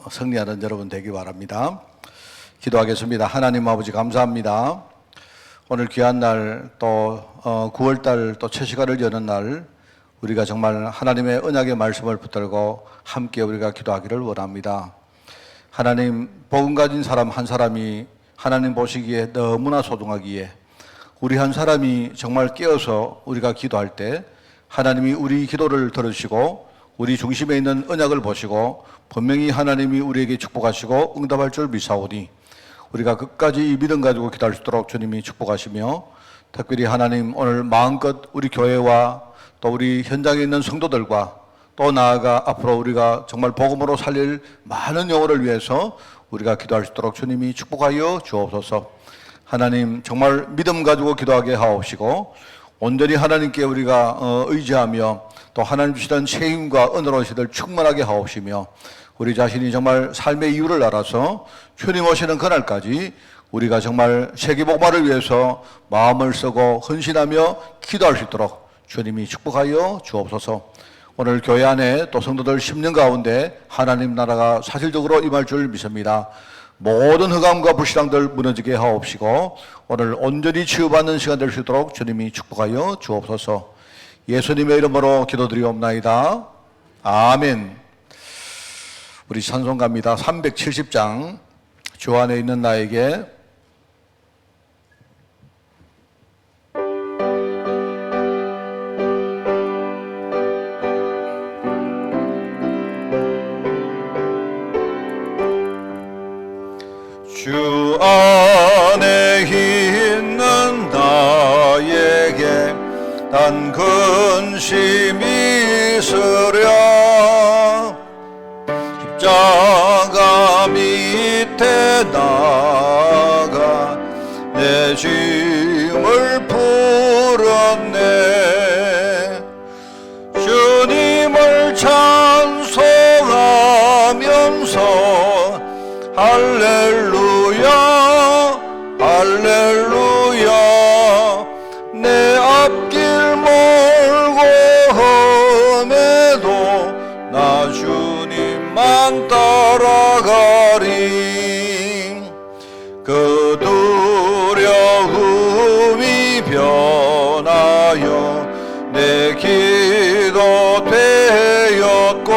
승리하는 여러분 되기 바랍니다. 기도하겠습니다. 하나님 아버지 감사합니다. 오늘 귀한 날 또 9월달 또 채시간을 여는 날 우리가 정말 하나님의 언약의 말씀을 붙들고 함께 우리가 기도하기를 원합니다. 하나님 복음 가진 사람 한 사람이 하나님 보시기에 너무나 소중하기에 우리 한 사람이 정말 깨어서 우리가 기도할 때 하나님이 우리 기도를 들으시고 우리 중심에 있는 언약을 보시고 분명히 하나님이 우리에게 축복하시고 응답할 줄 믿사오니 우리가 끝까지 이 믿음 가지고 기도할 수 있도록 주님이 축복하시며 특별히 하나님 오늘 마음껏 우리 교회와 또 우리 현장에 있는 성도들과 또 나아가 앞으로 우리가 정말 복음으로 살릴 많은 영혼을 위해서 우리가 기도할 수 있도록 주님이 축복하여 주옵소서. 하나님 정말 믿음 가지고 기도하게 하옵시고 온전히 하나님께 우리가 의지하며 또 하나님 주시던 책임과 은혜로 시들 충만하게 하옵시며 우리 자신이 정말 삶의 이유를 알아서 주님 오시는 그날까지 우리가 정말 세계복음화를 위해서 마음을 쓰고 헌신하며 기도할 수 있도록 주님이 축복하여 주옵소서. 오늘 교회 안에 또 성도들 10년 가운데 하나님 나라가 사실적으로 임할 줄 믿습니다. 모든 흑암과 불신앙들 무너지게 하옵시고 오늘 온전히 치유받는 시간 될 수 있도록 주님이 축복하여 주옵소서. 예수님의 이름으로 기도드리옵나이다. 아멘. 우리 찬송가입니다. 370장 주 안에 있는 나에게. 주 안에 있는 나에게 단 근심이 있으랴 십자가 밑에 나가 내 짐을 풀었네 주님을 찬송하면서 할렐루야 할렐루야 내 앞길 멀고 험해도 나 주님만 따라가리 그 두려움이 변하여 내 기도 되었고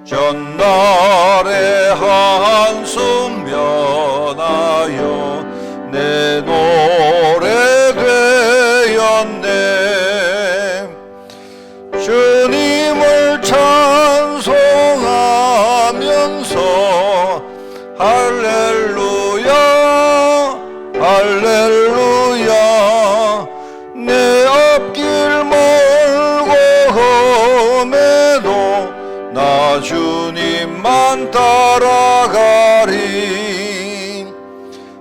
전날의 한숨 면하여 내 노래 되었네 주님을 찬송하면서 할렐루야 할렐루야 내 앞길 멀고 험해도 나 주님만 따라가리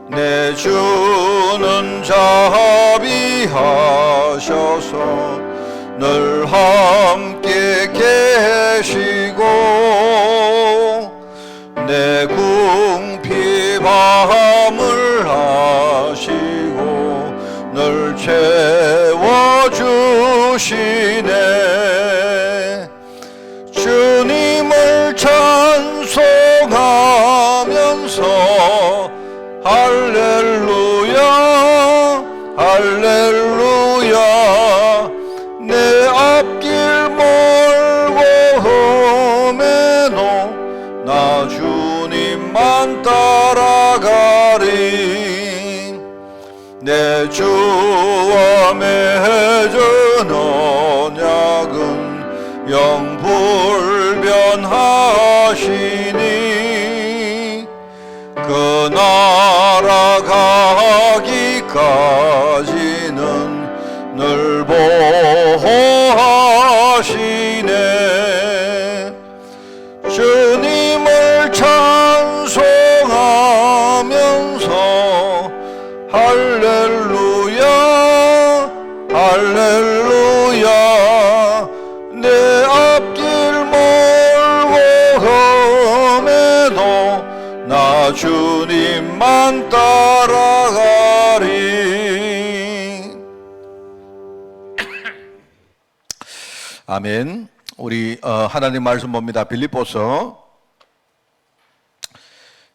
내 주는 자비하셔서 늘 함께 계시고 내 궁핍함을 하시고 늘 채워주시네 주님을 찬송하면서 할렐루야 할렐루야 내 앞길 멀고 험해도 나 주님만 따라가리 내 주와 맺은 언약은 영불변하시니 그 나라 가기까지는 늘 보호하시네 주님을 찬송하면서 할렐루야 할렐루야 내 앞길 멀고 험해도 나 주님만 따라가리 아멘. 우리 하나님 말씀 봅니다. 빌립보서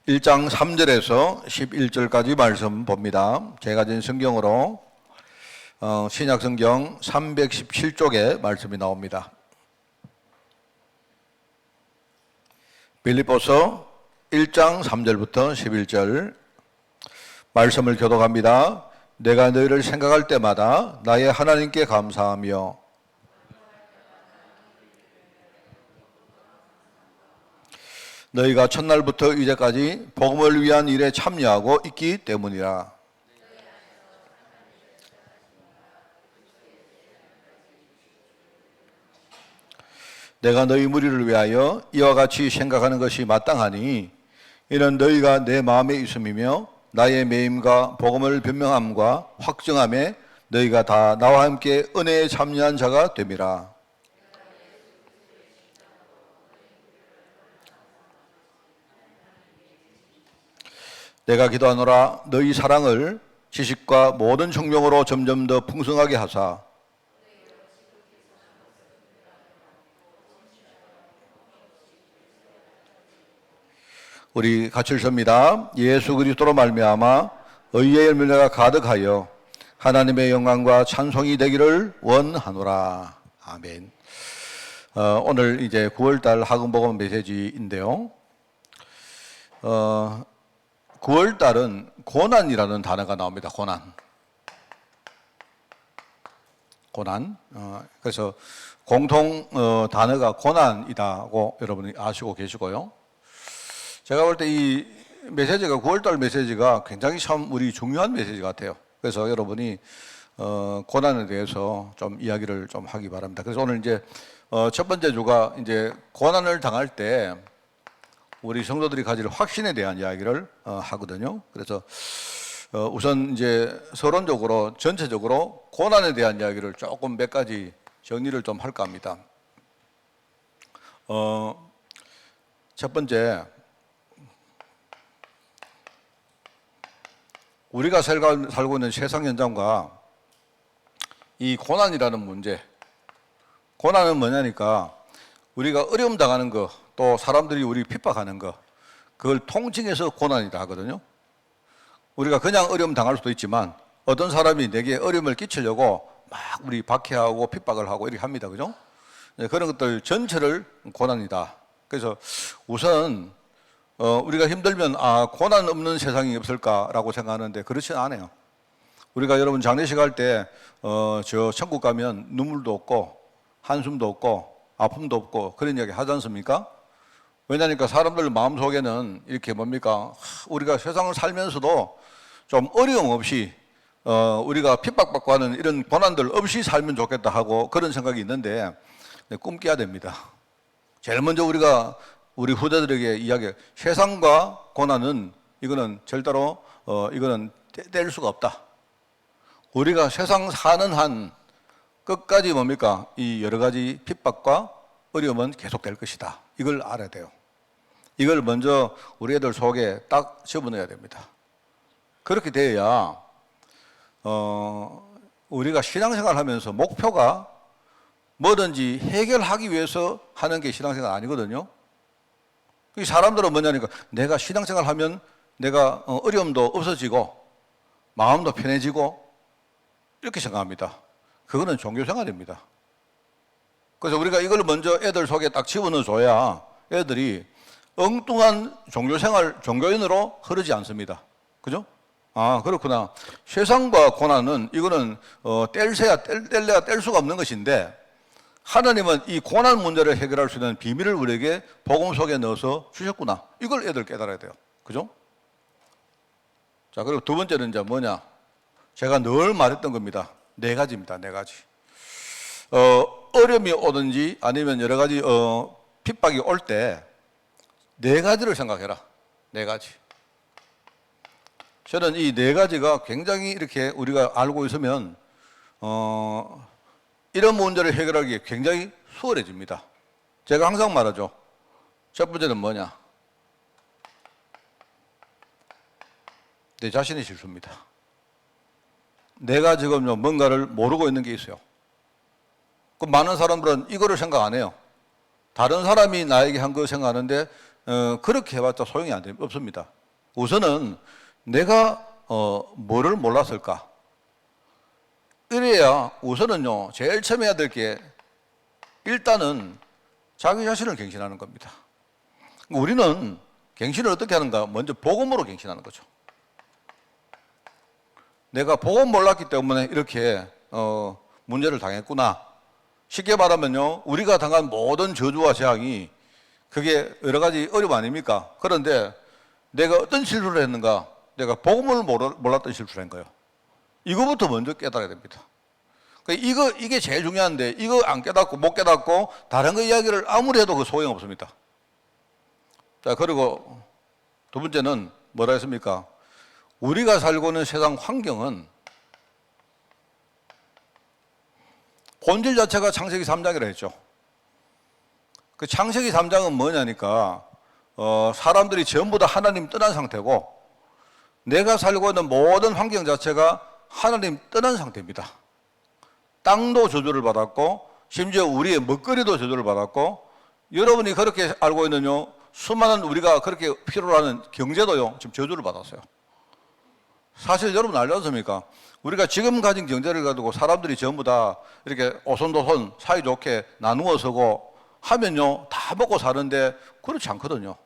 1장 3절에서 11절까지 말씀 봅니다. 제가 진 성경으로 신약 성경 317쪽에 말씀이 나옵니다. 빌립보서 1장 3절부터 11절 말씀을 교독합니다. 내가 너희를 생각할 때마다 나의 하나님께 감사하며 너희가 첫날부터 이제까지 복음을 위한 일에 참여하고 있기 때문이라. 내가 너희 무리를 위하여 이와 같이 생각하는 것이 마땅하니 이는 너희가 내 마음에 있음이며 나의 매임과 복음을 변명함과 확증함에 너희가 다 나와 함께 은혜에 참여한 자가 됨이라. 내가 기도하노라 너희 사랑을 지식과 모든 총명으로 점점 더 풍성하게 하사 우리 같이 읽습니다. 예수 그리스도로 말미암아 의의 열매가 가득하여 하나님의 영광과 찬송이 되기를 원하노라. 아멘. 오늘 이제 9월달 학음복음 메시지인데요. 9월달은 고난이라는 단어가 나옵니다. 고난. 그래서 공통 단어가 고난이다고 여러분이 아시고 계시고요. 제가 볼 때 이 메시지가 9월달 메시지가 굉장히 참 우리 중요한 메시지 같아요. 그래서 여러분이 고난에 대해서 좀 이야기를 좀 하기 바랍니다. 그래서 오늘 이제 첫 번째 주가 이제 고난을 당할 때 우리 성도들이 가질 확신에 대한 이야기를 하거든요. 그래서 우선 이제 서론적으로 전체적으로 고난에 대한 이야기를 조금 몇 가지 정리를 좀 할까 합니다. 첫 번째, 우리가 살고 있는 세상 현장과 이 고난이라는 문제, 고난은 뭐냐니까 우리가 어려움 당하는 거, 또 사람들이 우리 핍박하는 거, 그걸 통칭해서 고난이다 하거든요. 우리가 그냥 어려움 당할 수도 있지만 어떤 사람이 내게 어려움을 끼치려고 막 우리 박해하고 핍박을 하고 이렇게 합니다. 그죠? 그런 것들 전체를 고난이다. 그래서 우선 우리가 힘들면 고난 없는 세상이 없을까라고 생각하는데 그렇지는 않아요. 우리가 여러분 장례식 할 때 저 천국 가면 눈물도 없고 한숨도 없고 아픔도 없고 그런 이야기 하지 않습니까? 왜냐니까 사람들 마음속에는 이렇게 뭡니까? 우리가 세상을 살면서도 좀 어려움 없이 우리가 핍박받고 하는 이런 고난들 없이 살면 좋겠다 하고 그런 생각이 있는데 꿈깨야 됩니다. 제일 먼저 우리가 우리 후대들에게 이야기해. 세상과 고난은 이거는 절대로 이거는 뗄 수가 없다. 우리가 세상 사는 한 끝까지 뭡니까? 이 여러 가지 핍박과 어려움은 계속될 것이다. 이걸 알아야 돼요. 이걸 먼저 우리 애들 속에 딱 집어넣어야 됩니다. 그렇게 돼야 우리가 신앙생활 하면서 목표가 뭐든지 해결하기 위해서 하는 게 신앙생활 아니거든요. 이 사람들은 뭐냐니까 내가 신앙생활 하면 내가 어려움도 없어지고 마음도 편해지고 이렇게 생각합니다. 그거는 종교생활입니다. 그래서 우리가 이걸 먼저 애들 속에 딱 집어넣어줘야 애들이 엉뚱한 종교생활, 종교인으로 흐르지 않습니다. 그죠? 그렇구나. 세상과 고난은 이거는 뗄래야 뗄 수가 없는 것인데 하나님은 이 고난 문제를 해결할 수 있는 비밀을 우리에게 복음 속에 넣어서 주셨구나. 이걸 애들 깨달아야 돼요. 그죠? 자, 그리고 두 번째는 이제 뭐냐? 제가 늘 말했던 겁니다. 4가지입니다. 4가지. 어려움이 오든지 아니면 여러 가지 핍박이 올 때 4가지를 생각해라. 4가지. 저는 이 4가지가 굉장히 이렇게 우리가 알고 있으면 이런 문제를 해결하기 굉장히 수월해집니다. 제가 항상 말하죠. 첫 번째는 뭐냐? 내 자신의 실수입니다. 내가 지금 뭔가를 모르고 있는 게 있어요. 그 많은 사람들은 이거를 생각 안 해요. 다른 사람이 나에게 한 거 생각하는데 그렇게 해봤자 소용이 없습니다. 우선은 내가 뭐를 몰랐을까? 이래야 우선은요, 제일 처음 해야 될 게 일단은 자기 자신을 갱신하는 겁니다. 우리는 갱신을 어떻게 하는가? 먼저 복음으로 갱신하는 거죠. 내가 복음 몰랐기 때문에 이렇게 문제를 당했구나. 쉽게 말하면요, 우리가 당한 모든 저주와 재앙이 그게 여러 가지 어려움 아닙니까? 그런데 내가 어떤 실수를 했는가? 내가 복음을 몰랐던 실수를 한 거예요. 이거부터 먼저 깨달아야 됩니다. 이게 제일 중요한데, 이거 안 깨닫고 못 깨닫고 다른 거 이야기를 아무리 해도 그 소용 없습니다. 자, 그리고 두 번째는 뭐라 했습니까? 우리가 살고 있는 세상 환경은 본질 자체가 창세기 3장이라 했죠. 그 창세기 3장은 뭐냐니까, 사람들이 전부 다 하나님 떠난 상태고, 내가 살고 있는 모든 환경 자체가 하나님 떠난 상태입니다. 땅도 저주를 받았고, 심지어 우리의 먹거리도 저주를 받았고, 여러분이 그렇게 알고 있는요, 수많은 우리가 그렇게 필요로 하는 경제도요, 지금 저주를 받았어요. 사실 여러분 알지 않습니까? 우리가 지금 가진 경제를 가지고 사람들이 전부 다 이렇게 오손도손 사이좋게 나누어 서고 하면요, 다 먹고 사는데 그렇지 않거든요.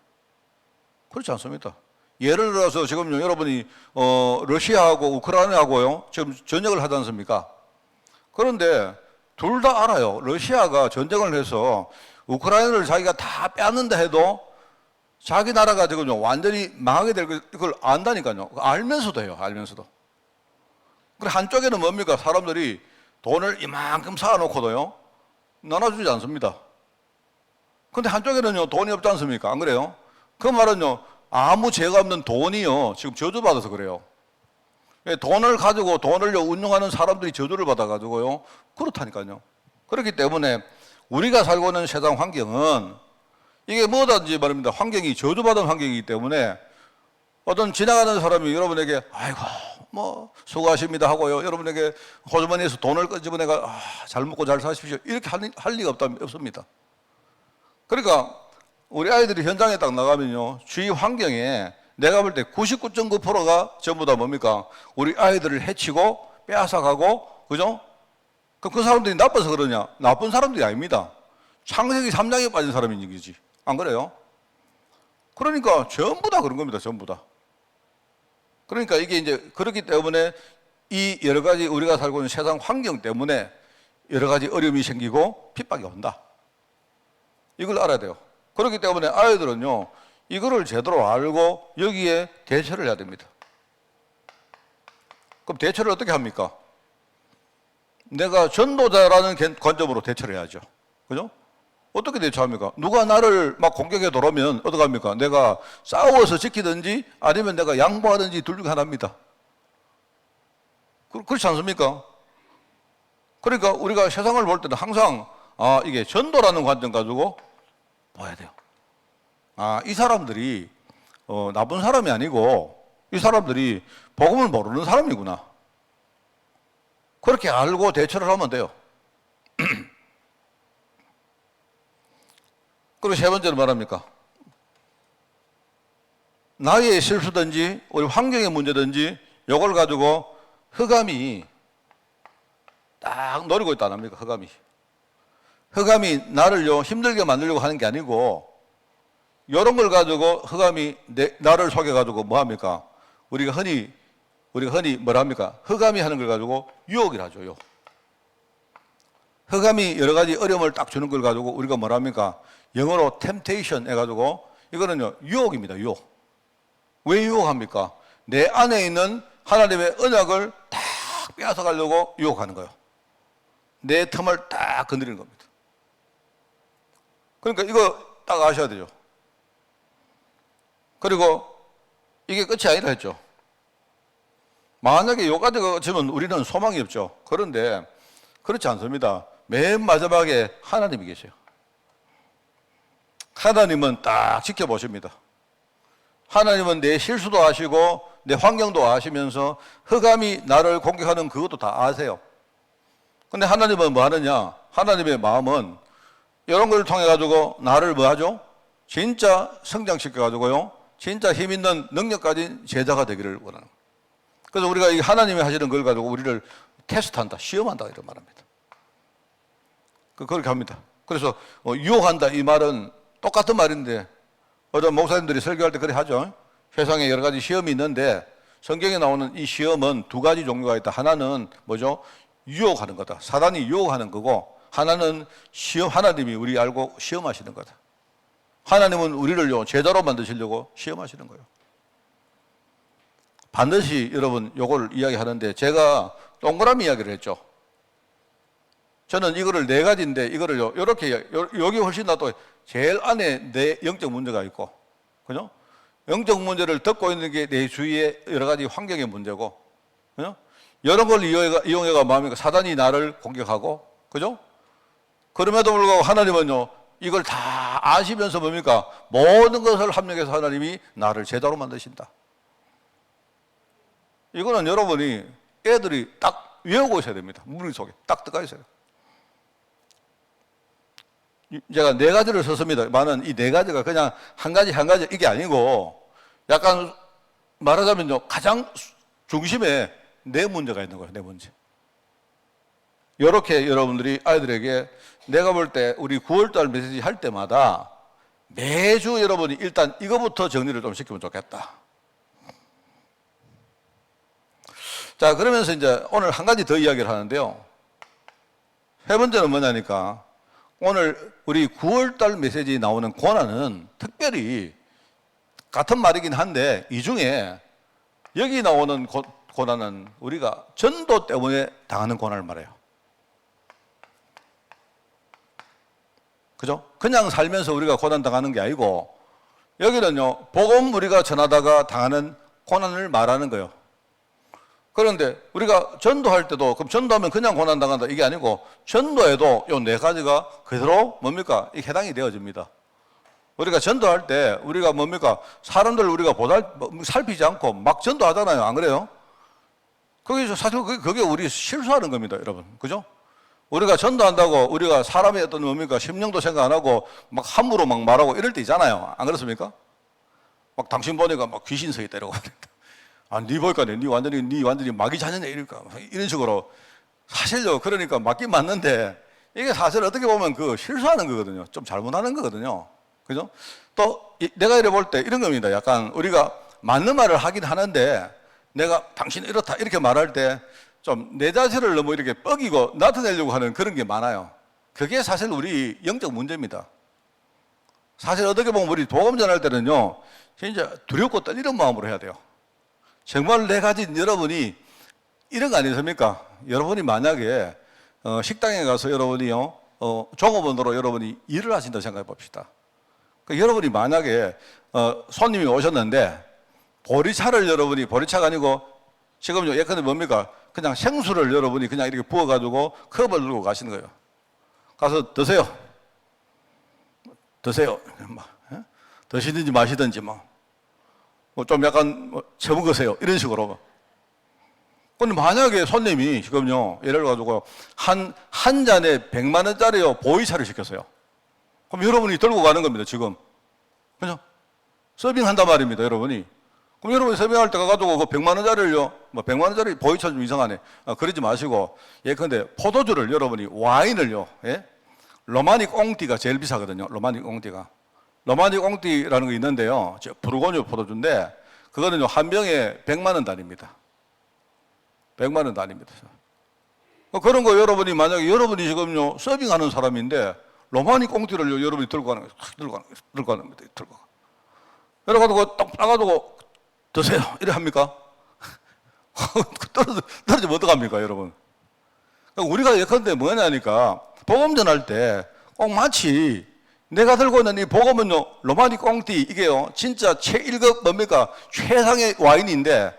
그렇지 않습니다. 예를 들어서 지금요, 여러분이 러시아하고 우크라이나하고요, 지금 전쟁을 하지 않습니까? 그런데 둘 다 알아요. 러시아가 전쟁을 해서 우크라이나를 자기가 다 빼앗는다 해도 자기 나라가 지금 완전히 망하게 될 걸 안다니까요. 알면서도 해요. 알면서도. 그래, 한쪽에는 뭡니까? 사람들이 돈을 이만큼 쌓아놓고도요, 나눠주지 않습니다. 근데 한쪽에는요, 돈이 없지 않습니까? 안 그래요? 그 말은요, 아무 죄가 없는 돈이요, 지금 저주받아서 그래요. 돈을 가지고 돈을 운용하는 사람들이 저주를 받아가지고요, 그렇다니까요. 그렇기 때문에 우리가 살고 있는 세상 환경은 이게 뭐든지 말입니다. 환경이 저주받은 환경이기 때문에 어떤 지나가는 사람이 여러분에게 아이고 뭐 수고하십니다 하고요, 여러분에게 호주머니에서 돈을 끄집어내가 잘 먹고 잘 사십시오 이렇게 할 리가 없습니다. 그러니까 우리 아이들이 현장에 딱 나가면요, 주위 환경에 내가 볼 때 99.9%가 전부 다 뭡니까? 우리 아이들을 해치고 빼앗아가고, 그죠? 그 사람들이 나빠서 그러냐? 나쁜 사람들이 아닙니다. 창세기 3장에 빠진 사람인 얘기지. 안 그래요? 그러니까 전부 다 그런 겁니다. 전부 다. 그러니까 이게 이제 그렇기 때문에 이 여러 가지 우리가 살고 있는 세상 환경 때문에 여러 가지 어려움이 생기고 핍박이 온다. 이걸 알아야 돼요. 그렇기 때문에 아이들은요, 이거를 제대로 알고 여기에 대처를 해야 됩니다. 그럼 대처를 어떻게 합니까? 내가 전도자라는 관점으로 대처를 해야죠. 그죠? 어떻게 대처합니까? 누가 나를 막 공격해 들어오면 어떻게 합니까? 내가 싸워서 지키든지 아니면 내가 양보하든지 둘 중에 하나입니다. 그렇지 않습니까? 그러니까 우리가 세상을 볼 때는 항상 이게 전도라는 관점 가지고 봐야 돼요. 이 사람들이 나쁜 사람이 아니고 이 사람들이 복음을 모르는 사람이구나. 그렇게 알고 대처를 하면 돼요. 그리고 세 번째로 말합니까? 나의 실수든지 우리 환경의 문제든지 이걸 가지고 흑암이 딱 노리고 있다 안 합니까? 흑암이 나를요 힘들게 만들려고 하는 게 아니고, 이런 걸 가지고 흑암이 나를 속여가지고 뭐 합니까? 우리가 흔히 뭐라 합니까? 흑암이 하는 걸 가지고 유혹이라 하죠. 유혹. 흑암이 여러 가지 어려움을 딱 주는 걸 가지고 우리가 뭐라 합니까? 영어로 temptation 해가지고, 이거는요 유혹입니다. 유혹. 왜 유혹합니까? 내 안에 있는 하나님의 언약을 딱 빼앗아 가려고 유혹하는 거예요. 내 틈을 딱 건드리는 겁니다. 그러니까 이거 딱 아셔야 되죠. 그리고 이게 끝이 아니라 했죠. 만약에 요까지 거치면 우리는 소망이 없죠. 그런데 그렇지 않습니다. 맨 마지막에 하나님이 계세요. 하나님은 딱 지켜보십니다. 하나님은 내 실수도 아시고 내 환경도 아시면서 흑암이 나를 공격하는 그것도 다 아세요. 근데 하나님은 뭐 하느냐? 하나님의 마음은 이런 걸 통해 가지고 나를 뭐 하죠? 진짜 성장시켜가지고요, 진짜 힘 있는 능력 가진 제자가 되기를 원하는 거예요. 그래서 우리가 이 하나님이 하시는 걸 가지고 우리를 테스트한다, 시험한다 이런 말합니다. 그렇게 합니다. 그래서 유혹한다 이 말은 똑같은 말인데, 어떤 목사님들이 설교할 때 그래 하죠. 세상에 여러 가지 시험이 있는데 성경에 나오는 이 시험은 두 가지 종류가 있다. 하나는 뭐죠? 유혹하는 거다. 사단이 유혹하는 거고, 하나는 하나님이 우리 알고 시험하시는 거다. 하나님은 우리를요, 제자로 만드시려고 시험하시는 거예요. 반드시 여러분 요걸 이야기하는데, 제가 동그라미 이야기를 했죠. 저는 이거를 네 가지인데, 이거를요, 요렇게, 여기 훨씬 나도 제일 안에 내 영적 문제가 있고, 그죠? 영적 문제를 듣고 있는 게 내 주위의 여러 가지 환경의 문제고, 그죠? 여러 걸 이용해가 마음이, 사단이 나를 공격하고, 그죠? 그럼에도 불구하고 하나님은요, 이걸 다 아시면서 뭡니까? 모든 것을 합력해서 하나님이 나를 제자로 만드신다. 이거는 여러분이 애들이 딱 외우고 있어야 됩니다. 머릿속에 딱 들어가 있어요. 제가 네 가지를 썼습니다. 많은 이 네 가지가 그냥 한 가지 이게 아니고, 약간 말하자면요, 가장 중심에 네 문제가 있는 거예요. 네 문제. 이렇게 여러분들이 아이들에게, 내가 볼 때 우리 9월달 메시지 할 때마다 매주 여러분이 일단 이거부터 정리를 좀 시키면 좋겠다. 자, 그러면서 이제 오늘 한 가지 더 이야기를 하는데요. 세 번째는 뭐냐니까, 오늘 우리 9월달 메시지에 나오는 고난은 특별히 같은 말이긴 한데, 이 중에 여기 나오는 고난은 우리가 전도 때문에 당하는 고난을 말해요. 그죠? 그냥 살면서 우리가 고난 당하는 게 아니고, 여기는요, 복음 우리가 전하다가 당하는 고난을 말하는 거예요. 그런데 우리가 전도할 때도, 그럼 전도하면 그냥 고난 당한다 이게 아니고, 전도에도 이 네 가지가 그대로 뭡니까? 이게 해당이 되어집니다. 우리가 전도할 때 우리가 뭡니까? 사람들 우리가 살피지 않고 막 전도하잖아요. 안 그래요? 거기서 사실 그게 우리 실수하는 겁니다, 여러분. 그죠? 우리가 전도한다고 우리가 사람의 어떤 뭡니까? 심령도 생각 안 하고 막 함부로 막 말하고 이럴 때 있잖아요. 안 그렇습니까? 막 당신 보니까 막 귀신 서 있다 이러고. 아, 니 보니까 니 완전히 마귀 자녀네 이럴까. 이런 식으로. 사실요, 그러니까 맞긴 맞는데, 이게 사실 어떻게 보면 그 실수하는 거거든요. 좀 잘못하는 거거든요. 그죠? 또 내가 이래 볼 때 이런 겁니다. 약간 우리가 맞는 말을 하긴 하는데, 내가 당신 이렇다 이렇게 말할 때 좀 내 자신을 너무 이렇게 뻐기고 나타내려고 하는 그런 게 많아요. 그게 사실 우리 영적 문제입니다. 사실 어떻게 보면 우리 복음 전할 때는요, 진짜 두렵고 떨리는 마음으로 해야 돼요. 정말 내 가진 여러분이 이런 거 아니십니까? 여러분이 만약에 식당에 가서 여러분이요, 종업원으로 여러분이 일을 하신다 생각해 봅시다. 여러분이 만약에 손님이 오셨는데 보리차를 여러분이, 보리차가 아니고 지금요 예컨대 뭡니까? 그냥 생수를 여러분이 그냥 이렇게 부어가지고 컵을 들고 가시는 거예요. 가서 드세요. 드시든지 마시든지 좀 약간 처먹으세요. 이런 식으로. 근데 만약에 손님이 지금요, 예를 가지고 한 잔에 100만 원짜리요 보이차를 시켰어요. 그럼 여러분이 들고 가는 겁니다, 지금. 그죠? 서빙한단 말입니다, 여러분이. 그럼 여러분이 서빙할 때 가가지고 그 100만 원짜리를요, 100만 원짜리 보이차 좀 이상하네. 그러지 마시고, 예컨대 포도주를 여러분이, 와인을요, 예? 로마니 꽁띠가 제일 비싸거든요, 로마니 꽁띠가. 로마니 꽁띠라는 거 있는데요, 부르고뉴 포도주인데, 그거는요, 한 병에 100만 원 단위입니다. 100만 원 단위입니다. 그런 거 여러분이 만약에 여러분이 지금요, 서빙하는 사람인데, 로마니 꽁띠를요, 여러분이 들고 가는 거예요. 들고 가는 겁니다. 들고. 그래가지고 딱 따가지고 드세요. 이래 합니까? 떨어지면 어떡합니까, 여러분? 우리가 예컨대 뭐냐니까, 복음 전할 때 꼭 마치 내가 들고 있는 이 복음은요, 로마니 꽁띠, 이게요, 진짜 최1급 뭡니까? 최상의 와인인데,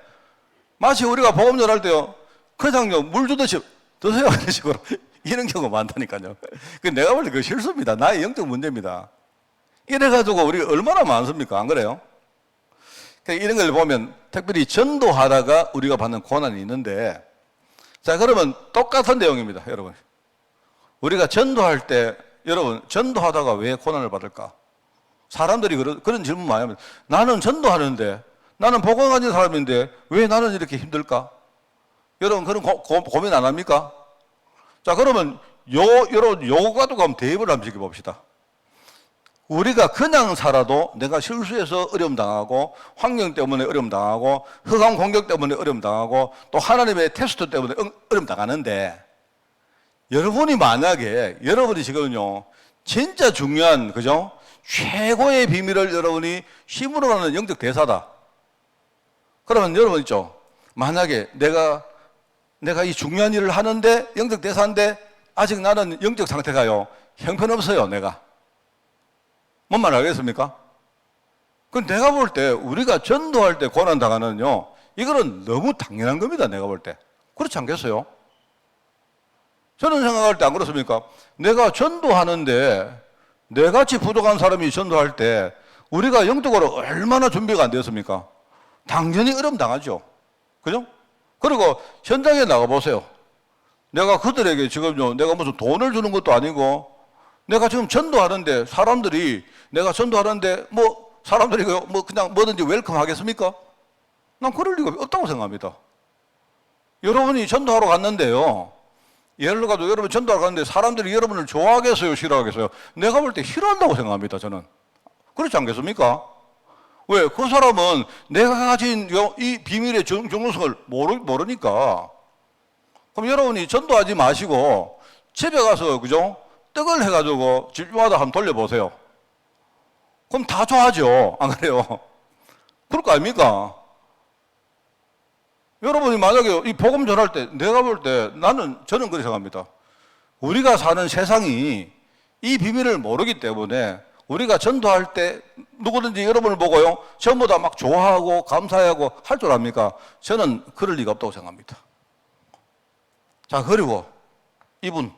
마치 우리가 복음 전할 때요, 그냥요, 물 주듯이 드세요. 이런 식으로. 이런 경우가 많다니까요. 내가 볼 때 그 실수입니다. 나의 영적 문제입니다. 이래가지고 우리 얼마나 많습니까? 안 그래요? 이런 걸 보면 특별히 전도하다가 우리가 받는 고난이 있는데, 자, 그러면 똑같은 내용입니다, 여러분. 우리가 전도할 때, 여러분, 전도하다가 왜 고난을 받을까? 사람들이 그런 질문 많이 합니다. 나는 전도하는데, 나는 복음 가진 사람인데 왜 나는 이렇게 힘들까? 여러분 그런 고민 안 합니까? 자, 그러면 여러분 요거 가지고 한번 대입을 한번 시켜봅시다. 우리가 그냥 살아도 내가 실수해서 어려움 당하고, 환경 때문에 어려움 당하고, 흑암 공격 때문에 어려움 당하고, 또 하나님의 테스트 때문에 어려움 당하는데, 여러분이 만약에 여러분이 지금요 진짜 중요한, 그죠? 최고의 비밀을 여러분이 힘으로 하는 영적 대사다. 그러면 여러분 있죠? 만약에 내가 이 중요한 일을 하는데 영적 대사인데 아직 나는 영적 상태가요 형편없어요. 내가 뭔 말 알겠습니까? 그럼 내가 볼 때 우리가 전도할 때 고난 당하는요 이거는 너무 당연한 겁니다. 내가 볼 때 그렇지 않겠어요? 저는 생각할 때 안 그렇습니까? 내가 전도하는데 내같이 부족한 사람이 전도할 때 우리가 영적으로 얼마나 준비가 안 되었습니까? 당연히 어려움 당하죠. 그죠? 그리고 현장에 나가보세요. 내가 그들에게 지금요, 내가 무슨 돈을 주는 것도 아니고, 내가 지금 전도하는데 사람들이, 내가 전도하는데 사람들이 그냥 뭐든지 웰컴 하겠습니까? 난 그럴 리가 없다고 생각합니다. 여러분이 전도하러 갔는데요. 예를 들어서 여러분 전도하러 갔는데 사람들이 여러분을 좋아하겠어요? 싫어하겠어요? 내가 볼 때 싫어한다고 생각합니다. 저는. 그렇지 않겠습니까? 왜? 그 사람은 내가 가진 이 비밀의 정성을 모르니까. 그럼 여러분이 전도하지 마시고 집에 가서, 그죠? 떡을 해가지고 집마다 한번 돌려보세요. 그럼 다 좋아하죠. 안 그래요? 그럴 거 아닙니까? 여러분이 만약에 이 복음 전할 때, 내가 볼 때 저는 그렇게 생각합니다. 우리가 사는 세상이 이 비밀을 모르기 때문에 우리가 전도할 때 누구든지 여러분을 보고요, 전부 다 막 좋아하고 감사하고 할 줄 압니까? 저는 그럴 리가 없다고 생각합니다. 자, 그리고 이분.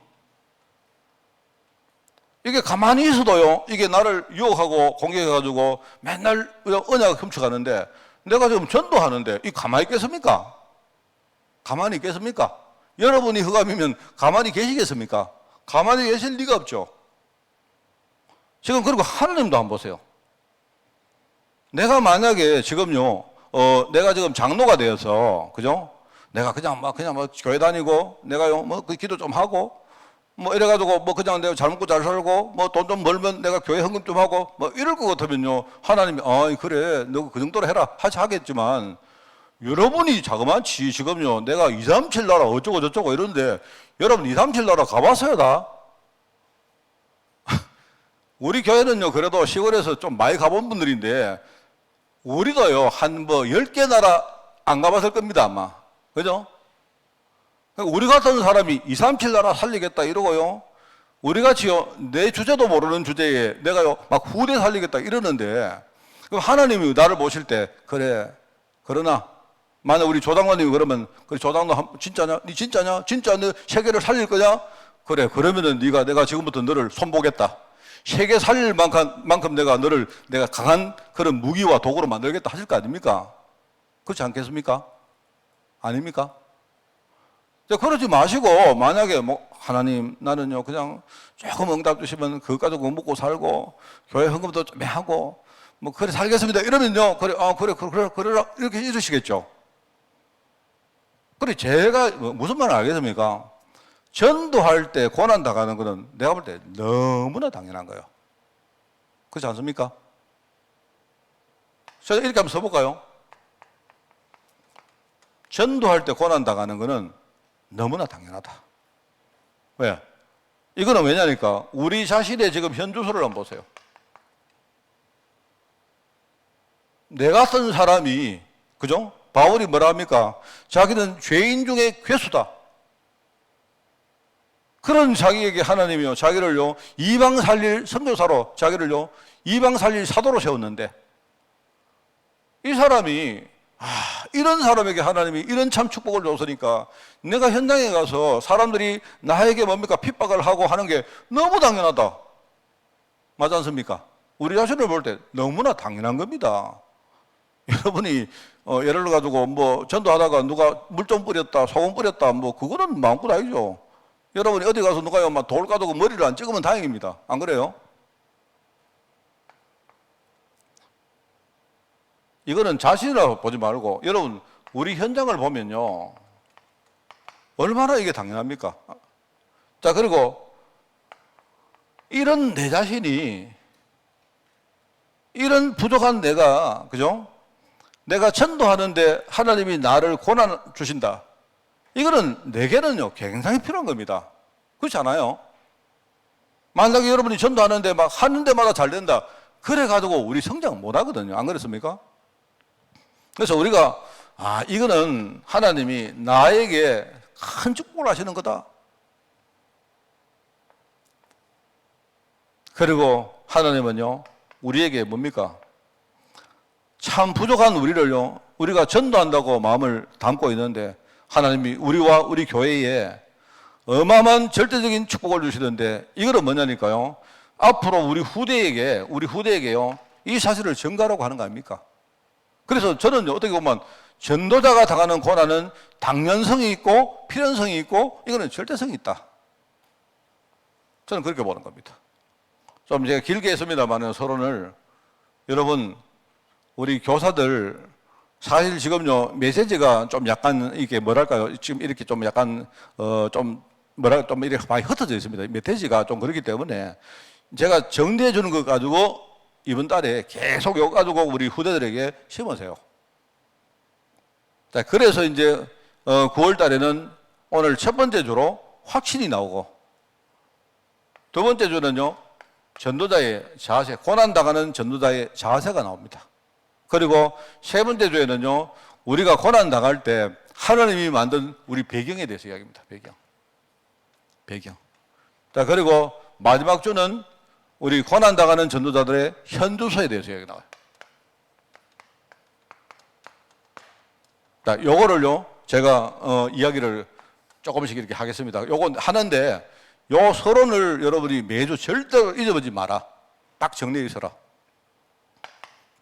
이게 가만히 있어도요, 이게 나를 유혹하고 공격해가지고 맨날 언약을 훔쳐가는데, 내가 지금 전도하는데 이 가만히 있겠습니까? 가만히 있겠습니까? 여러분이 흑암이면 가만히 계시겠습니까? 가만히 계실 리가 없죠. 지금 그리고 하나님도 한번 보세요. 내가 만약에 지금요, 내가 지금 장로가 되어서, 그죠? 내가 그냥 교회 다니고, 내가요, 기도 좀 하고, 이래가지고, 그냥 내가 잘 먹고 잘 살고, 돈 좀 벌면 내가 교회 헌금 좀 하고, 이럴 것 같으면요, 하나님이, 그래, 너 그 정도로 해라. 하겠지만, 여러분이 자그마치 지금요, 내가 237 나라 어쩌고 저쩌고 이러는데, 여러분 237 나라 가봤어요, 다? 우리 교회는요, 그래도 시골에서 좀 많이 가본 분들인데, 우리도요, 한 10개 나라 안 가봤을 겁니다, 아마. 그죠? 우리 같은 사람이 237 나라 살리겠다 이러고요, 우리 같이요, 내 주제도 모르는 주제에 내가요, 막 후대 살리겠다 이러는데, 그럼 하나님이 나를 보실 때, 그래, 그러나, 만약 우리 조장관님이 그러면, 그래, 조장관 진짜냐? 니 진짜냐? 진짜 너 세계를 살릴 거냐? 그래, 그러면은 내가 지금부터 너를 손보겠다. 세계 살릴 만큼 내가 강한 그런 무기와 도구로 만들겠다 하실 거 아닙니까? 그렇지 않겠습니까? 아닙니까? 그러지 마시고, 만약에 하나님, 나는요, 그냥 조금 응답 주시면 그것 가지고 먹고 살고, 교회 헌금도 좀 하고, 그래 살겠습니다. 이러면요, 그래, 이렇게 이러시겠죠. 그래, 제가 무슨 말을 알겠습니까? 전도할 때 고난 당하는 거는 내가 볼 때 너무나 당연한 거예요. 그렇지 않습니까? 자, 이렇게 한번 써볼까요? 전도할 때 고난 당하는 거는 너무나 당연하다. 왜? 이거는 왜냐니까 우리 자신의 지금 현주소를 한번 보세요. 내 같은 사람이, 그죠? 바울이 뭐라 합니까? 자기는 죄인 중에 괴수다. 그런 자기에게 하나님이요, 자기를요, 이방 살릴 선교사로, 자기를요, 이방 살릴 사도로 세웠는데, 이 사람이, 이런 사람에게 하나님이 이런 참 축복을 줬으니까, 내가 현장에 가서 사람들이 나에게 뭡니까? 핍박을 하고 하는 게 너무 당연하다. 맞지 않습니까? 우리 자신을 볼 때 너무나 당연한 겁니다. 여러분이, 예를 들어가지고, 전도하다가 누가 물 좀 뿌렸다, 소금 뿌렸다, 그거는 마음껏 아니죠. 여러분이 어디 가서 누가요, 돌 가지고 머리를 안 찍으면 다행입니다. 안 그래요? 이거는 자신이라고 보지 말고 여러분 우리 현장을 보면요. 얼마나 이게 당연합니까? 자, 그리고 이런 내 자신이 이런 부족한 내가, 그죠? 내가 전도하는데 하나님이 나를 고난 주신다. 이거는 내게는요, 굉장히 필요한 겁니다. 그렇지 않아요? 만약에 여러분이 전도하는데 막 하는 데마다 잘 된다. 그래가지고 우리 성장 못 하거든요. 안 그렇습니까? 그래서 우리가, 이거는 하나님이 나에게 큰 축복을 하시는 거다. 그리고 하나님은요, 우리에게 뭡니까? 참 부족한 우리를요, 우리가 전도한다고 마음을 담고 있는데 하나님이 우리와 우리 교회에 어마어마한 절대적인 축복을 주시던데 이거는 뭐냐니까요. 앞으로 우리 후대에게요, 이 사실을 전가라고 하는 거 아닙니까? 그래서 저는 어떻게 보면 전도자가 당하는 고난은 당연성이 있고 필연성이 있고 이거는 절대성이 있다. 저는 그렇게 보는 겁니다. 좀 제가 길게 했습니다만 서론을 여러분 우리 교사들 사실 지금요 메시지가 좀 약간 이게 뭐랄까요 지금 이렇게 좀 약간 좀 이렇게 많이 흩어져 있습니다. 메시지가 좀 그렇기 때문에 제가 정리해 주는 것 가지고 이번 달에 계속 이거 가지고 우리 후대들에게 심으세요. 자, 그래서 이제 9월 달에는 오늘 첫 번째 주로 확신이 나오고 두 번째 주는요 전도자의 자세, 고난당하는 전도자의 자세가 나옵니다. 그리고 세 번째 주에는요 우리가 고난당할 때 하나님이 만든 우리 배경에 대해서 이야기합니다. 배경. 자, 그리고 마지막 주는 우리 고난당하는 전도자들의 현주소에 대해서 이야기 나와요. 자, 요거를요 제가 이야기를 조금씩 이렇게 하겠습니다. 요건 하는데 요 서론을 여러분이 매주 절대로 잊어버리지 마라. 딱 정리해 있어라.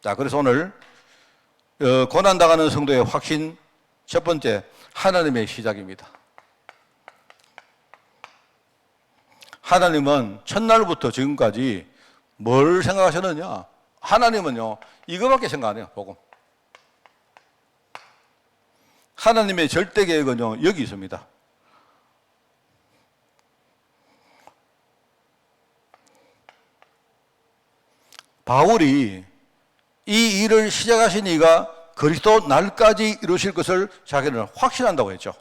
자, 그래서 오늘 고난당하는 성도의 확신 첫 번째 하나님의 시작입니다. 하나님은 첫날부터 지금까지 뭘 생각하셨느냐? 하나님은요 이거밖에 생각 안 해요. 복음. 하나님의 절대 계획은요 여기 있습니다. 바울이 이 일을 시작하신 이가 그리스도 날까지 이루실 것을 자기는 확신한다고 했죠.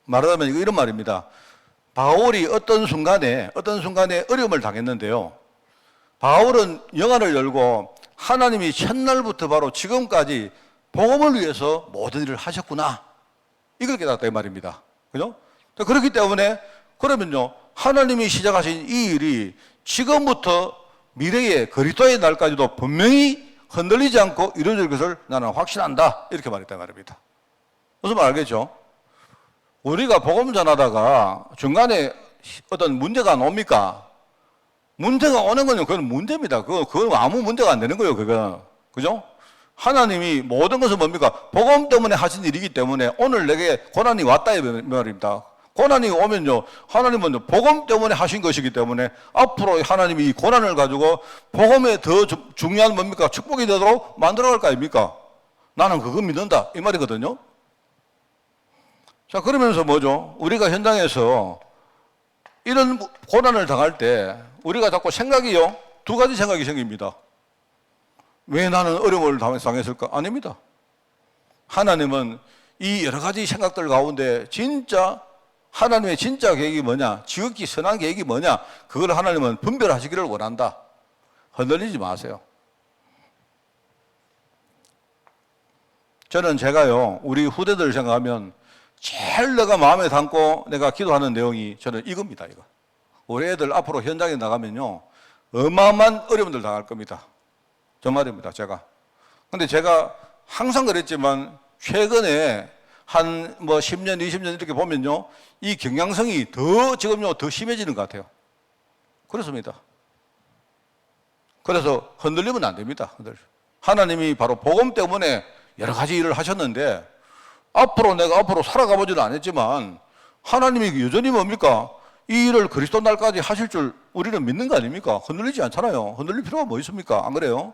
말하자면 이런 말입니다. 바울이 어떤 순간에 어려움을 당했는데요. 바울은 영안을 열고 하나님이 첫날부터 바로 지금까지 복음을 위해서 모든 일을 하셨구나. 이걸 깨달았다 이 말입니다. 그죠? 그렇기 때문에 그러면요 하나님이 시작하신 이 일이 지금부터 미래의 그리스도의 날까지도 분명히 흔들리지 않고 이루어질 것을 나는 확신한다. 이렇게 말했다 말입니다. 무슨 말 알겠죠? 우리가 복음 전하다가 중간에 어떤 문제가 안 옵니까? 문제가 오는 건요, 그건 문제입니다. 그건 아무 문제가 안 되는 거예요, 그건. 그죠? 하나님이 모든 것은 뭡니까? 복음 때문에 하신 일이기 때문에 오늘 내게 고난이 왔다, 이 말입니다. 고난이 오면요, 하나님은 복음 때문에 하신 것이기 때문에 앞으로 하나님이 이 고난을 가지고 복음에 더 중요한 뭡니까? 축복이 되도록 만들어갈 거 아닙니까? 나는 그거 믿는다. 이 말이거든요. 자, 그러면서 뭐죠? 우리가 현장에서 이런 고난을 당할 때 우리가 자꾸 생각이요, 두 가지 생각이 생깁니다. 왜 나는 어려움을 당했을까? 아닙니다. 하나님은 이 여러 가지 생각들 가운데 진짜 하나님의 진짜 계획이 뭐냐, 지극히 선한 계획이 뭐냐, 그걸 하나님은 분별하시기를 원한다. 흔들리지 마세요. 저는 제가요, 우리 후대들 생각하면 제일 내가 마음에 담고 내가 기도하는 내용이 저는 이겁니다, 이거. 우리 애들 앞으로 현장에 나가면요, 어마어마한 어려움들 당할 겁니다. 저 말입니다, 제가. 근데 제가 항상 그랬지만, 최근에 한 10년, 20년 이렇게 보면요, 이 경향성이 지금요, 더 심해지는 것 같아요. 그렇습니다. 그래서 흔들리면 안 됩니다. 하나님이 바로 복음 때문에 여러 가지 일을 하셨는데, 내가 앞으로 살아가 보지는 않았지만, 하나님이 여전히 뭡니까? 이 일을 그리스도 날까지 하실 줄 우리는 믿는 거 아닙니까? 흔들리지 않잖아요. 흔들릴 필요가 뭐 있습니까? 안 그래요?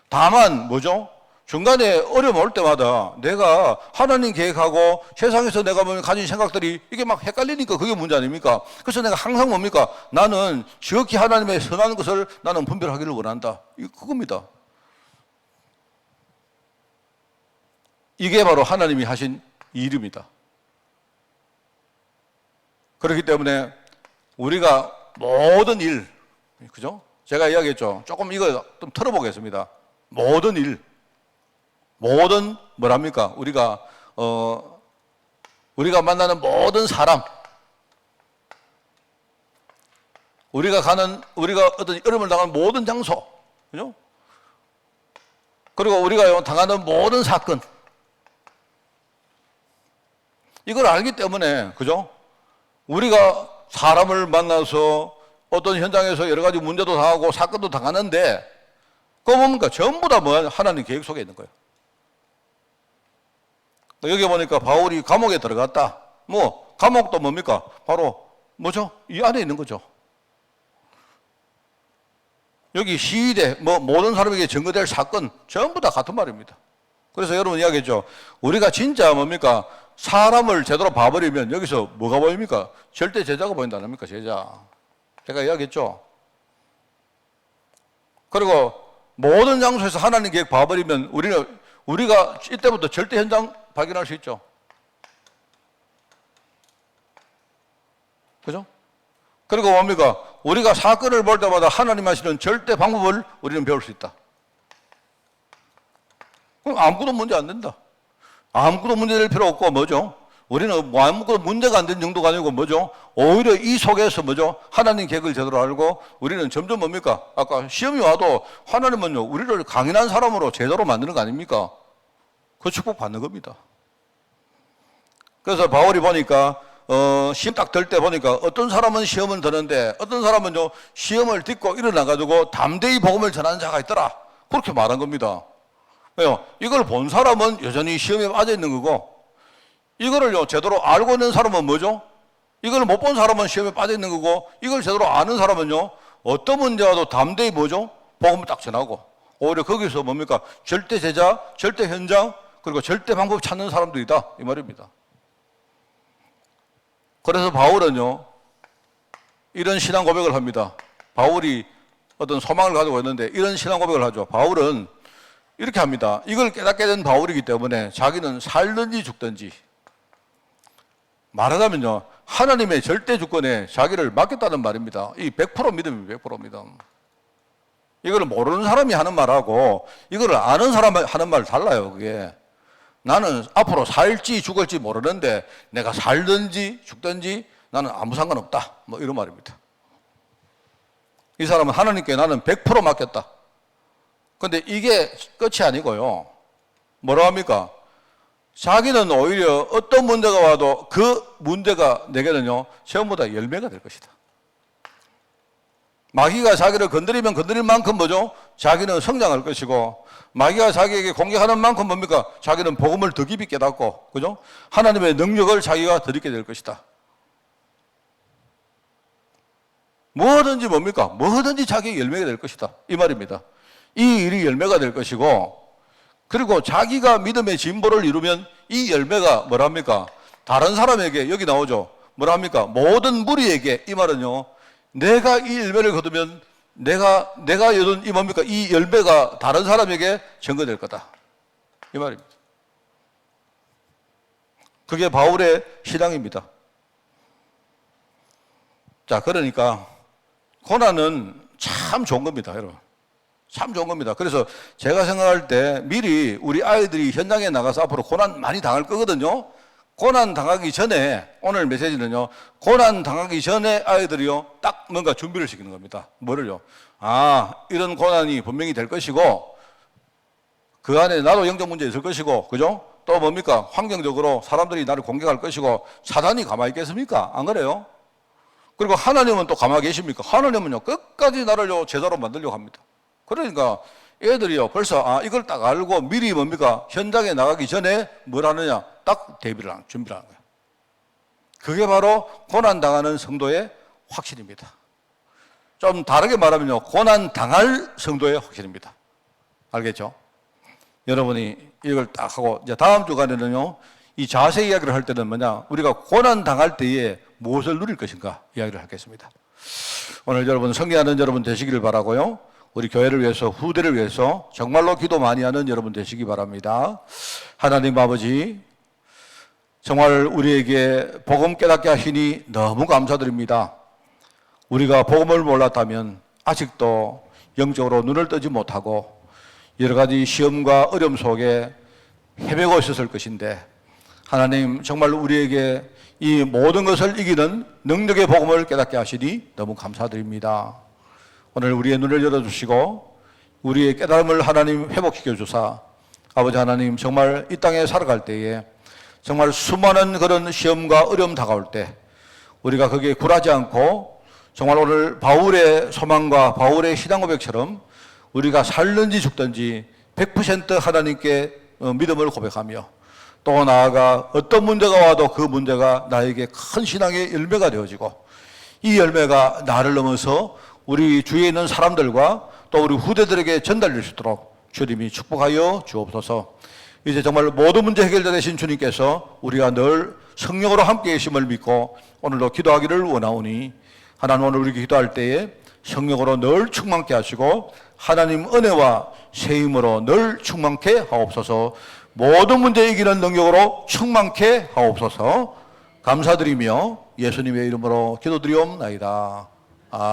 다만 뭐죠? 중간에 어려움 올 때마다 내가 하나님 계획하고 세상에서 내가 가진 생각들이 이게 막 헷갈리니까 그게 문제 아닙니까? 그래서 내가 항상 뭡니까? 나는 지극히 하나님의 선한 것을 나는 분별하기를 원한다. 그겁니다. 이게 바로 하나님이 하신 일입니다. 그렇기 때문에 우리가 모든 일, 그죠? 제가 이야기했죠. 조금 이거 좀 털어보겠습니다. 모든 일, 모든 뭐랍니까? 우리가 만나는 모든 사람, 우리가 어떤 어려움을 당하는 모든 장소, 그죠? 그리고 우리가 당하는 모든 사건, 이걸 알기 때문에, 그죠? 우리가 사람을 만나서 어떤 현장에서 여러 가지 문제도 당하고 사건도 당하는데, 그거 뭡니까? 전부 다 뭐 하나님 계획 속에 있는 거예요. 여기 보니까 바울이 감옥에 들어갔다. 뭐, 감옥도 뭡니까? 바로, 뭐죠? 이 안에 있는 거죠. 여기 시위대, 뭐, 모든 사람에게 증거될 사건, 전부 다 같은 말입니다. 그래서 여러분 이야기했죠. 우리가 진짜 뭡니까? 사람을 제대로 봐버리면 여기서 뭐가 보입니까? 절대 제자가 보인다 아닙니까? 제자. 제가 이야기했죠. 그리고 모든 장소에서 하나님 계획 봐버리면 우리가 이때부터 절대 현장 발견할 수 있죠. 그죠? 그리고 뭡니까? 우리가 사건을 볼 때마다 하나님 하시는 절대 방법을 우리는 배울 수 있다. 그럼 아무것도 문제 안 된다. 아무것도 문제될 필요 없고 뭐죠? 우리는 뭐 아무것도 문제가 안 된 정도가 아니고 뭐죠? 오히려 이 속에서 뭐죠? 하나님 계획을 제대로 알고 우리는 점점 뭡니까? 아까 시험이 와도 하나님은요, 우리를 강인한 사람으로 제대로 만드는 거 아닙니까? 그 축복 받는 겁니다. 그래서 바울이 보니까 시험 딱 들 때 보니까 어떤 사람은 시험을 드는데 어떤 사람은요, 시험을 딛고 일어나가지고 담대히 복음을 전하는 자가 있더라. 그렇게 말한 겁니다. 왜요? 이걸 본 사람은 여전히 시험에 빠져 있는 거고, 이거를요, 제대로 알고 있는 사람은 뭐죠? 이걸 못 본 사람은 시험에 빠져 있는 거고, 이걸 제대로 아는 사람은요, 어떤 문제와도 담대히 뭐죠? 복음을 딱 전하고, 오히려 거기서 뭡니까? 절대 제자, 절대 현장, 그리고 절대 방법 찾는 사람들이다. 이 말입니다. 그래서 바울은요, 이런 신앙 고백을 합니다. 바울이 어떤 소망을 가지고 있는데 이런 신앙 고백을 하죠. 바울은 이렇게 합니다. 이걸 깨닫게 된 바울이기 때문에 자기는 살든지 죽든지, 말하자면요, 하나님의 절대 주권에 자기를 맡겼다는 말입니다. 이 100% 믿음이에요. 100% 믿음. 이걸 모르는 사람이 하는 말하고 이걸 아는 사람이 하는 말 달라요. 그게 나는 앞으로 살지 죽을지 모르는데 내가 살든지 죽든지 나는 아무 상관없다, 뭐 이런 말입니다. 이 사람은 하나님께 나는 100% 맡겼다. 근데 이게 끝이 아니고요, 뭐라 합니까? 자기는 오히려 어떤 문제가 와도 그 문제가 내게는요, 시험보다 열매가 될 것이다. 마귀가 자기를 건드리면 건드릴 만큼 뭐죠? 자기는 성장할 것이고, 마귀가 자기에게 공격하는 만큼 뭡니까? 자기는 복음을 더 깊이 깨닫고, 그죠? 하나님의 능력을 자기가 더 있게 될 것이다. 뭐든지 뭡니까? 뭐든지 자기의 열매가 될 것이다. 이 말입니다. 이 일이 열매가 될 것이고, 그리고 자기가 믿음의 진보를 이루면 이 열매가 뭐랍니까? 다른 사람에게, 여기 나오죠. 뭐랍니까? 모든 무리에게, 이 말은요, 내가 이 열매를 거두면 내가 얻은 이 뭡니까? 이 열매가 다른 사람에게 증거될 거다. 이 말입니다. 그게 바울의 신앙입니다. 자, 그러니까 고난은 참 좋은 겁니다, 여러분. 참 좋은 겁니다. 그래서 제가 생각할 때 미리 우리 아이들이 현장에 나가서 앞으로 고난 많이 당할 거거든요. 고난 당하기 전에, 오늘 메시지는요, 고난 당하기 전에 아이들이요, 딱 뭔가 준비를 시키는 겁니다. 뭐를요? 아, 이런 고난이 분명히 될 것이고, 그 안에 나도 영적 문제 있을 것이고, 그죠? 또 뭡니까? 환경적으로 사람들이 나를 공격할 것이고, 사단이 가만히 있겠습니까? 안 그래요? 그리고 하나님은 또 가만히 계십니까? 하나님은요, 끝까지 나를요, 제자로 만들려고 합니다. 그러니까 애들이요, 벌써 이걸 딱 알고 미리 뭡니까? 현장에 나가기 전에 뭘 하느냐? 딱 준비를 하는 거예요. 그게 바로 고난당하는 성도의 확신입니다. 좀 다르게 말하면요, 고난당할 성도의 확신입니다. 알겠죠? 여러분이 이걸 딱 하고 이제 다음 주간에는요, 이 자세 이야기를 할 때는 뭐냐, 우리가 고난당할 때에 무엇을 누릴 것인가 이야기를 하겠습니다. 오늘 여러분 승리하는 여러분 되시기를 바라고요, 우리 교회를 위해서, 후대를 위해서 정말로 기도 많이 하는 여러분 되시기 바랍니다. 하나님 아버지, 정말 우리에게 복음 깨닫게 하시니 너무 감사드립니다. 우리가 복음을 몰랐다면 아직도 영적으로 눈을 뜨지 못하고 여러 가지 시험과 어려움 속에 헤매고 있었을 것인데, 하나님 정말 우리에게 이 모든 것을 이기는 능력의 복음을 깨닫게 하시니 너무 감사드립니다. 오늘 우리의 눈을 열어주시고 우리의 깨달음을 하나님 회복시켜 주사, 아버지 하나님 정말 이 땅에 살아갈 때에 정말 수많은 그런 시험과 어려움 다가올 때 우리가 거기에 굴하지 않고 정말 오늘 바울의 소망과 바울의 신앙 고백처럼 우리가 살든지 죽든지 100% 하나님께 믿음을 고백하며, 또 나아가 어떤 문제가 와도 그 문제가 나에게 큰 신앙의 열매가 되어지고 이 열매가 나를 넘어서 우리 주위에 있는 사람들과 또 우리 후대들에게 전달될 수 있도록 주님이 축복하여 주옵소서. 이제 정말 모든 문제 해결자 되신 주님께서 우리가 늘 성령으로 함께 계심을 믿고 오늘도 기도하기를 원하오니, 하나님 오늘 우리 기도할 때에 성령으로 늘 충만케 하시고 하나님 은혜와 새 힘으로 늘 충만케 하옵소서. 모든 문제 이기는 능력으로 충만케 하옵소서. 감사드리며 예수님의 이름으로 기도드리옵나이다.